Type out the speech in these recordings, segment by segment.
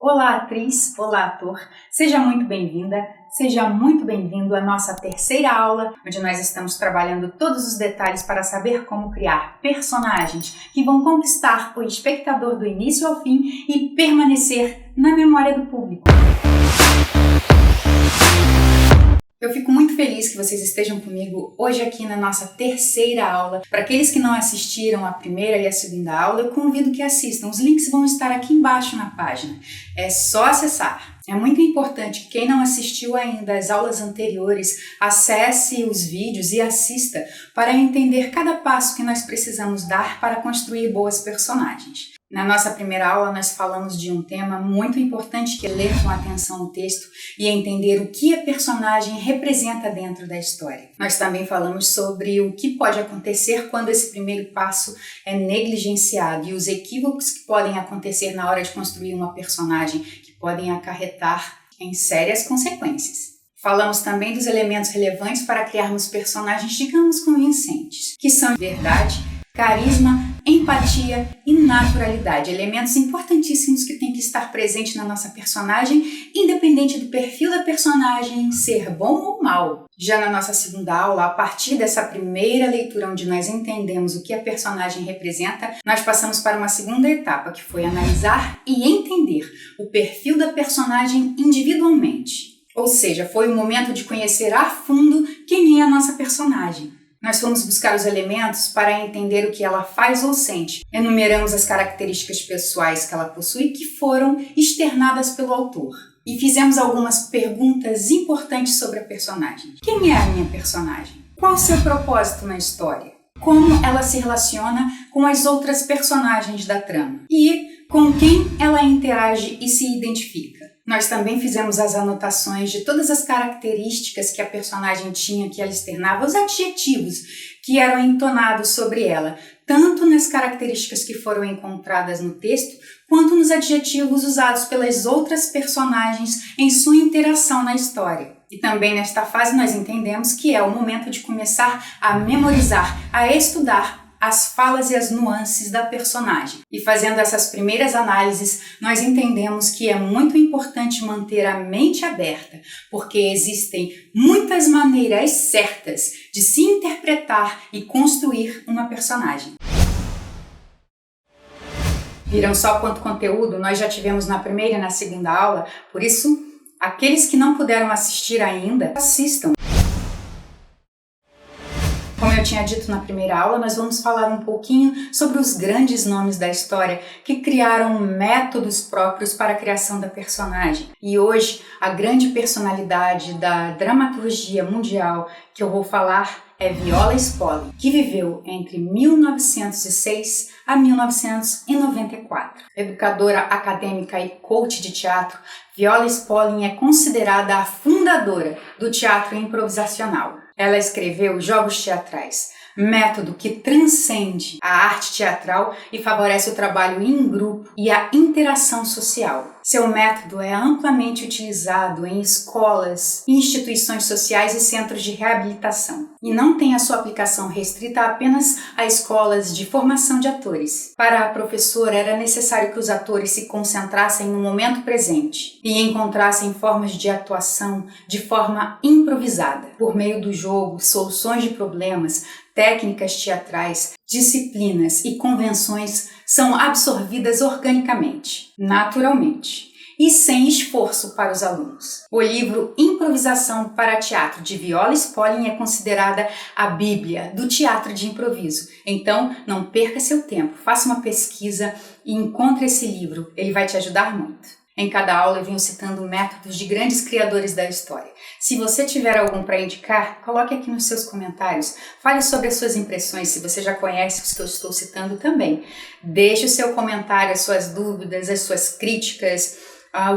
Olá, atriz! Olá, ator! Seja muito bem-vinda, seja muito bem-vindo à nossa terceira aula, onde nós estamos trabalhando todos os detalhes para saber como criar personagens que vão conquistar o espectador do início ao fim e permanecer na memória do público. Eu fico muito feliz que vocês estejam comigo hoje aqui na nossa terceira aula. Para aqueles que não assistiram a primeira e a segunda aula, eu convido que assistam. Os links vão estar aqui embaixo na página. É só acessar. É muito importante que quem não assistiu ainda às aulas anteriores, acesse os vídeos e assista para entender cada passo que nós precisamos dar para construir boas personagens. Na nossa primeira aula, nós falamos de um tema muito importante que é ler com atenção o texto e entender o que a personagem representa dentro da história. Nós também falamos sobre o que pode acontecer quando esse primeiro passo é negligenciado e os equívocos que podem acontecer na hora de construir uma personagem que podem acarretar em sérias consequências. Falamos também dos elementos relevantes para criarmos personagens, digamos, convincentes, que são verdade, carisma, empatia e naturalidade, elementos importantíssimos que têm que estar presentes na nossa personagem, independente do perfil da personagem ser bom ou mal. Já na nossa segunda aula, a partir dessa primeira leitura onde nós entendemos o que a personagem representa, nós passamos para uma segunda etapa, que foi analisar e entender o perfil da personagem individualmente. Ou seja, foi o momento de conhecer a fundo quem é a nossa personagem. Nós fomos buscar os elementos para entender o que ela faz ou sente. Enumeramos as características pessoais que ela possui que foram externadas pelo autor. E fizemos algumas perguntas importantes sobre a personagem. Quem é a minha personagem? Qual o seu propósito na história? Como ela se relaciona com as outras personagens da trama? E com quem ela interage e se identifica? Nós também fizemos as anotações de todas as características que a personagem tinha, que ela externava, os adjetivos que eram entonados sobre ela, tanto nas características que foram encontradas no texto, quanto nos adjetivos usados pelas outras personagens em sua interação na história. E também nesta fase nós entendemos que é o momento de começar a memorizar, a estudar as falas e as nuances da personagem. E fazendo essas primeiras análises, nós entendemos que é muito importante manter a mente aberta, porque existem muitas maneiras certas de se interpretar e construir uma personagem. Viram só quanto conteúdo nós já tivemos na primeira e na segunda aula? Por isso, aqueles que não puderam assistir ainda, assistam. Como eu tinha dito na primeira aula, nós vamos falar um pouquinho sobre os grandes nomes da história que criaram métodos próprios para a criação da personagem. E hoje, a grande personalidade da dramaturgia mundial que eu vou falar é Viola Spolin, que viveu entre 1906 a 1994. Educadora acadêmica e coach de teatro, Viola Spolin é considerada a fundadora do teatro improvisacional. Ela escreveu Jogos Teatrais, método que transcende a arte teatral e favorece o trabalho em grupo e a interação social. Seu método é amplamente utilizado em escolas, instituições sociais e centros de reabilitação, e não tem a sua aplicação restrita apenas a escolas de formação de atores. Para a professora, era necessário que os atores se concentrassem no momento presente e encontrassem formas de atuação de forma improvisada, por meio do jogo, soluções de problemas, técnicas teatrais, disciplinas e convenções são absorvidas organicamente, naturalmente e sem esforço para os alunos. O livro Improvisação para Teatro de Viola Spolin é considerada a Bíblia do teatro de improviso. Então, não perca seu tempo, faça uma pesquisa e encontre esse livro, ele vai te ajudar muito. Em cada aula eu venho citando métodos de grandes criadores da história. Se você tiver algum para indicar, coloque aqui nos seus comentários. Fale sobre as suas impressões, se você já conhece os que eu estou citando também. Deixe o seu comentário, as suas dúvidas, as suas críticas,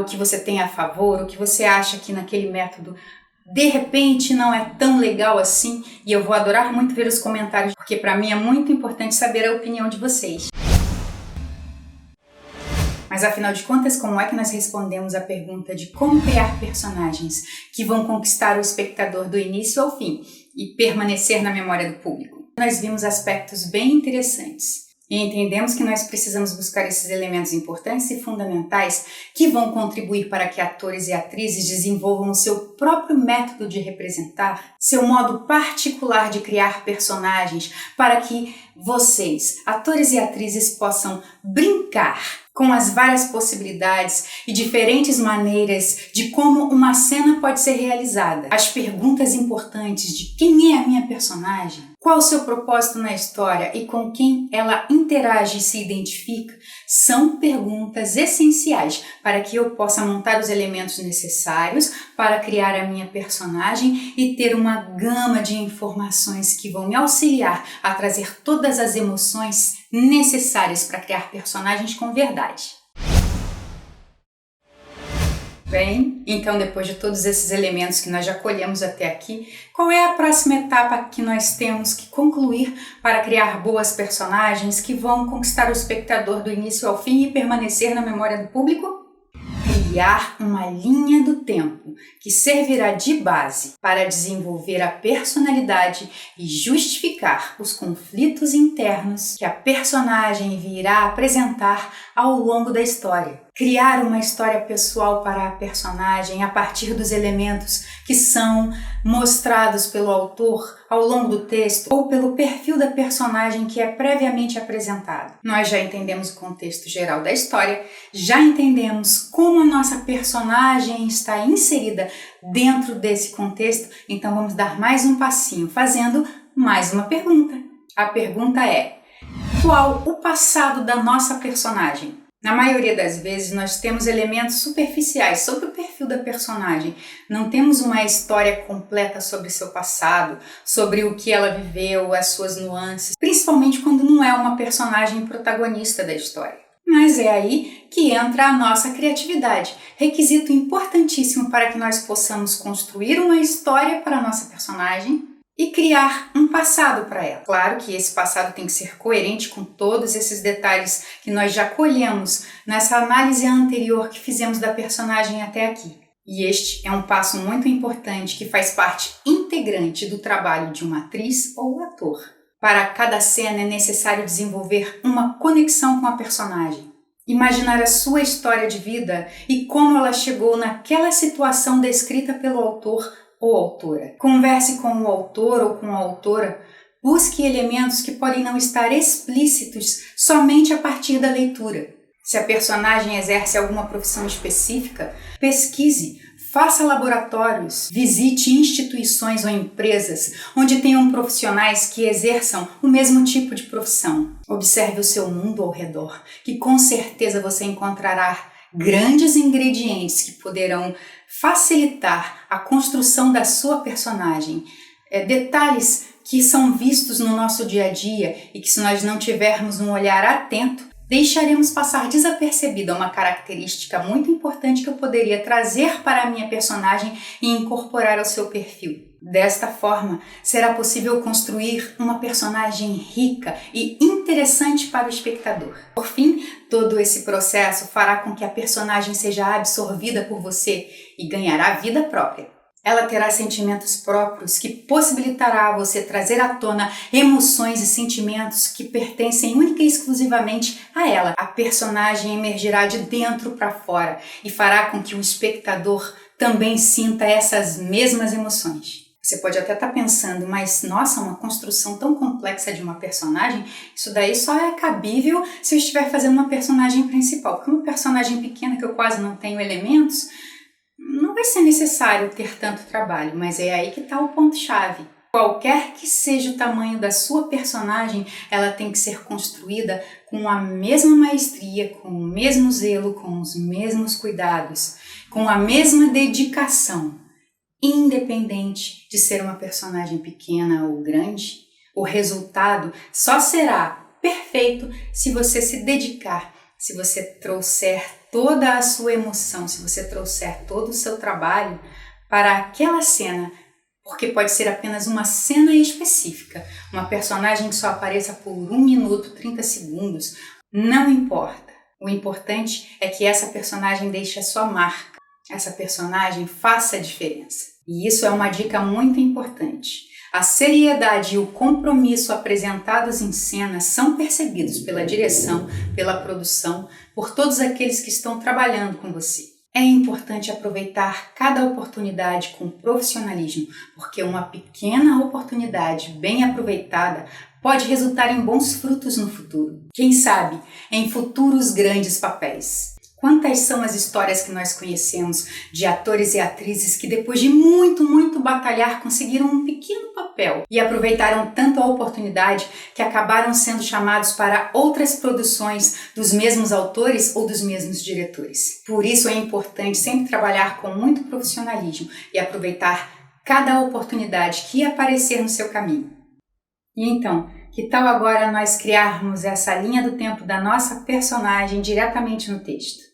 o que você tem a favor, o que você acha que naquele método de repente não é tão legal assim. E eu vou adorar muito ver os comentários, porque para mim é muito importante saber a opinião de vocês. Mas afinal de contas, como é que nós respondemos a pergunta de como criar personagens que vão conquistar o espectador do início ao fim e permanecer na memória do público? Nós vimos aspectos bem interessantes. E entendemos que nós precisamos buscar esses elementos importantes e fundamentais que vão contribuir para que atores e atrizes desenvolvam o seu próprio método de representar, seu modo particular de criar personagens, para que vocês, atores e atrizes, possam brincar com as várias possibilidades e diferentes maneiras de como uma cena pode ser realizada. As perguntas importantes de quem é a minha personagem, qual o seu propósito na história e com quem ela interage e se identifica, são perguntas essenciais para que eu possa montar os elementos necessários para criar a minha personagem e ter uma gama de informações que vão me auxiliar a trazer todas as emoções necessárias para criar personagens com verdade. Bem, então depois de todos esses elementos que nós já colhemos até aqui, qual é a próxima etapa que nós temos que concluir para criar boas personagens que vão conquistar o espectador do início ao fim e permanecer na memória do público? Criar uma linha do tempo que servirá de base para desenvolver a personalidade e justificar os conflitos internos que a personagem virá apresentar ao longo da história. Criar uma história pessoal para a personagem a partir dos elementos que são mostrados pelo autor ao longo do texto ou pelo perfil da personagem que é previamente apresentado. Nós já entendemos o contexto geral da história, já entendemos como a nossa personagem está inserida dentro desse contexto, então vamos dar mais um passinho, fazendo mais uma pergunta. A pergunta é: qual o passado da nossa personagem? Na maioria das vezes, nós temos elementos superficiais sobre o perfil da personagem. Não temos uma história completa sobre seu passado, sobre o que ela viveu, as suas nuances, principalmente quando não é uma personagem protagonista da história. Mas é aí que entra a nossa criatividade, requisito importantíssimo para que nós possamos construir uma história para a nossa personagem e criar um passado para ela. Claro que esse passado tem que ser coerente com todos esses detalhes que nós já colhemos nessa análise anterior que fizemos da personagem até aqui. E este é um passo muito importante que faz parte integrante do trabalho de uma atriz ou ator. Para cada cena é necessário desenvolver uma conexão com a personagem. Imaginar a sua história de vida e como ela chegou naquela situação descrita pelo autor ou autora. Converse com o autor ou com a autora, busque elementos que podem não estar explícitos somente a partir da leitura. Se a personagem exerce alguma profissão específica, pesquise, faça laboratórios, visite instituições ou empresas onde tenham profissionais que exerçam o mesmo tipo de profissão. Observe o seu mundo ao redor, que com certeza você encontrará grandes ingredientes que poderão facilitar a construção da sua personagem. Detalhes que são vistos no nosso dia a dia e que, se nós não tivermos um olhar atento, deixaremos passar desapercebida uma característica muito importante que eu poderia trazer para a minha personagem e incorporar ao seu perfil. Desta forma, será possível construir uma personagem rica e interessante para o espectador. Por fim, todo esse processo fará com que a personagem seja absorvida por você e ganhará vida própria. Ela terá sentimentos próprios que possibilitará a você trazer à tona emoções e sentimentos que pertencem única e exclusivamente a ela. A personagem emergirá de dentro para fora e fará com que o espectador também sinta essas mesmas emoções. Você pode até estar pensando, mas nossa, uma construção tão complexa de uma personagem, isso daí só é cabível se eu estiver fazendo uma personagem principal. Porque uma personagem pequena que eu quase não tenho elementos, não vai ser necessário ter tanto trabalho, mas é aí que está o ponto-chave. Qualquer que seja o tamanho da sua personagem, ela tem que ser construída com a mesma maestria, com o mesmo zelo, com os mesmos cuidados, com a mesma dedicação. Independente de ser uma personagem pequena ou grande, o resultado só será perfeito se você se dedicar, se você trouxer toda a sua emoção, se você trouxer todo o seu trabalho para aquela cena, porque pode ser apenas uma cena específica, uma personagem que só apareça por 1 minuto, 30 segundos, não importa. O importante é que essa personagem deixe a sua marca, essa personagem faça a diferença. E isso é uma dica muito importante. A seriedade e o compromisso apresentados em cena são percebidos pela direção, pela produção, por todos aqueles que estão trabalhando com você. É importante aproveitar cada oportunidade com profissionalismo, porque uma pequena oportunidade bem aproveitada pode resultar em bons frutos no futuro. Quem sabe, em futuros grandes papéis. Quantas são as histórias que nós conhecemos de atores e atrizes que depois de muito batalhar conseguiram um pequeno papel e aproveitaram tanto a oportunidade que acabaram sendo chamados para outras produções dos mesmos autores ou dos mesmos diretores. Por isso é importante sempre trabalhar com muito profissionalismo e aproveitar cada oportunidade que aparecer no seu caminho. E então, que tal agora nós criarmos essa linha do tempo da nossa personagem diretamente no texto?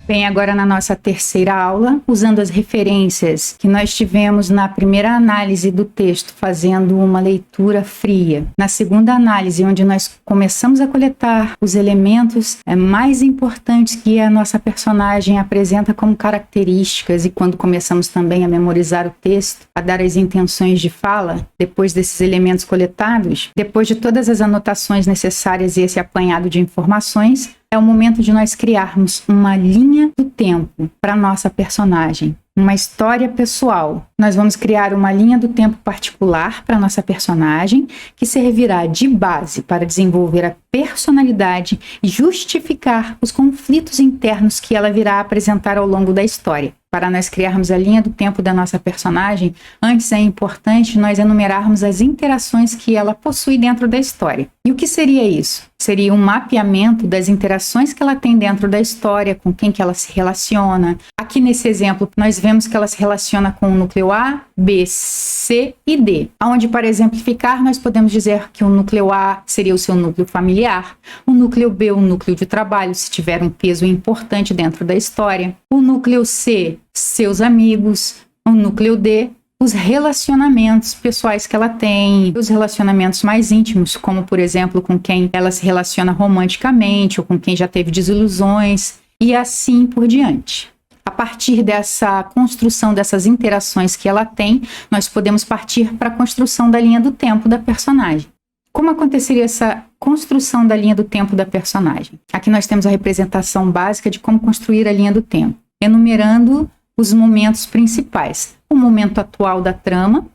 Bem, agora na nossa terceira aula, usando as referências que nós tivemos na primeira análise do texto, fazendo uma leitura fria. Na segunda análise, onde nós começamos a coletar os elementos mais importantes que a nossa personagem apresenta como características, e quando começamos também a memorizar o texto, a dar as intenções de fala, depois desses elementos coletados, depois de todas as anotações necessárias e esse apanhado de informações, é o momento de nós criarmos uma linha do tempo para nossa personagem, uma história pessoal. Nós vamos criar uma linha do tempo particular para nossa personagem, que servirá de base para desenvolver a personalidade e justificar os conflitos internos que ela virá apresentar ao longo da história. Para nós criarmos a linha do tempo da nossa personagem, antes é importante nós enumerarmos as interações que ela possui dentro da história. E o que seria isso? Seria um mapeamento das interações que ela tem dentro da história, com quem que ela se relaciona. Aqui nesse exemplo, nós vemos que ela se relaciona com o núcleo A, B, C e D. Onde, para exemplificar, nós podemos dizer que o núcleo A seria o seu núcleo familiar, o núcleo B, o núcleo de trabalho, se tiver um peso importante dentro da história, o núcleo C, seus amigos, o núcleo D, os relacionamentos pessoais que ela tem, os relacionamentos mais íntimos, como, por exemplo, com quem ela se relaciona romanticamente ou com quem já teve desilusões e assim por diante. A partir dessa construção dessas interações que ela tem, nós podemos partir para a construção da linha do tempo da personagem. Como aconteceria essa construção da linha do tempo da personagem? Aqui nós temos a representação básica de como construir a linha do tempo, enumerando os momentos principais. O momento atual da trama,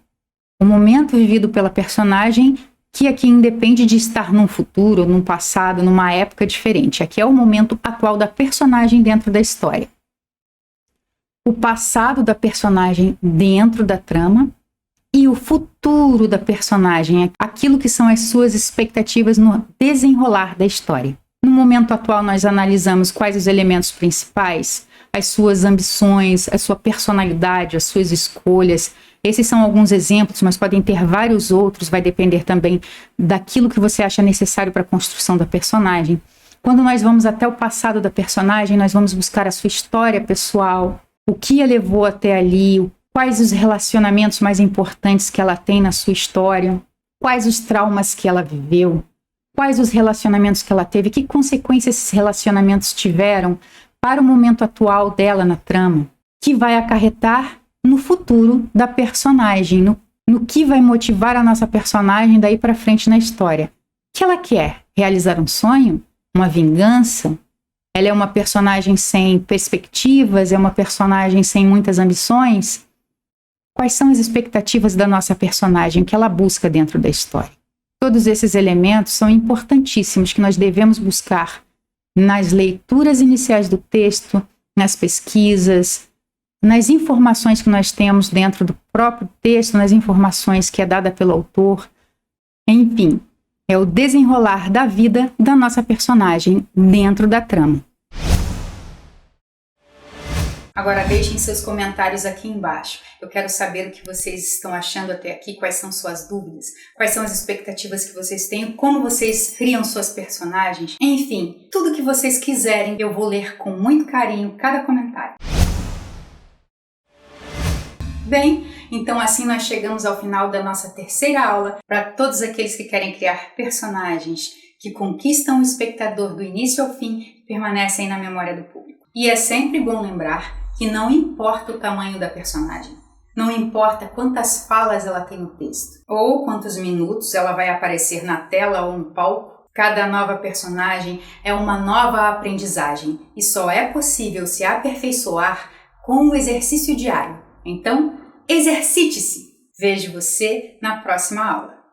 o momento vivido pela personagem, que aqui independe de estar num futuro, num passado, numa época diferente. Aqui é o momento atual da personagem dentro da história. O passado da personagem dentro da trama e o futuro da personagem, aquilo que são as suas expectativas no desenrolar da história. No momento atual, nós analisamos quais os elementos principais, as suas ambições, a sua personalidade, as suas escolhas. Esses são alguns exemplos, mas podem ter vários outros, vai depender também daquilo que você acha necessário para a construção da personagem. Quando nós vamos até o passado da personagem, nós vamos buscar a sua história pessoal, o que a levou até ali, quais os relacionamentos mais importantes que ela tem na sua história, quais os traumas que ela viveu, quais os relacionamentos que ela teve, que consequências esses relacionamentos tiveram para o momento atual dela na trama, que vai acarretar no futuro da personagem, no que vai motivar a nossa personagem daí para frente na história. O que ela quer? Realizar um sonho? Uma vingança? Ela é uma personagem sem perspectivas? É uma personagem sem muitas ambições? Quais são as expectativas da nossa personagem que ela busca dentro da história? Todos esses elementos são importantíssimos que nós devemos buscar nas leituras iniciais do texto, nas pesquisas, nas informações que nós temos dentro do próprio texto, nas informações que é dada pelo autor. Enfim, é o desenrolar da vida da nossa personagem dentro da trama. Agora deixem seus comentários aqui embaixo. Eu quero saber o que vocês estão achando até aqui, quais são suas dúvidas, quais são as expectativas que vocês têm, como vocês criam suas personagens. Enfim, tudo que vocês quiserem, eu vou ler com muito carinho cada comentário. Bem, então assim nós chegamos ao final da nossa terceira aula. Para todos aqueles que querem criar personagens que conquistam o espectador do início ao fim, permanecem na memória do público. E é sempre bom lembrar que não importa o tamanho da personagem, não importa quantas falas ela tem no texto, ou quantos minutos ela vai aparecer na tela ou no palco, cada nova personagem é uma nova aprendizagem e só é possível se aperfeiçoar com o exercício diário. Então, exercite-se! Vejo você na próxima aula.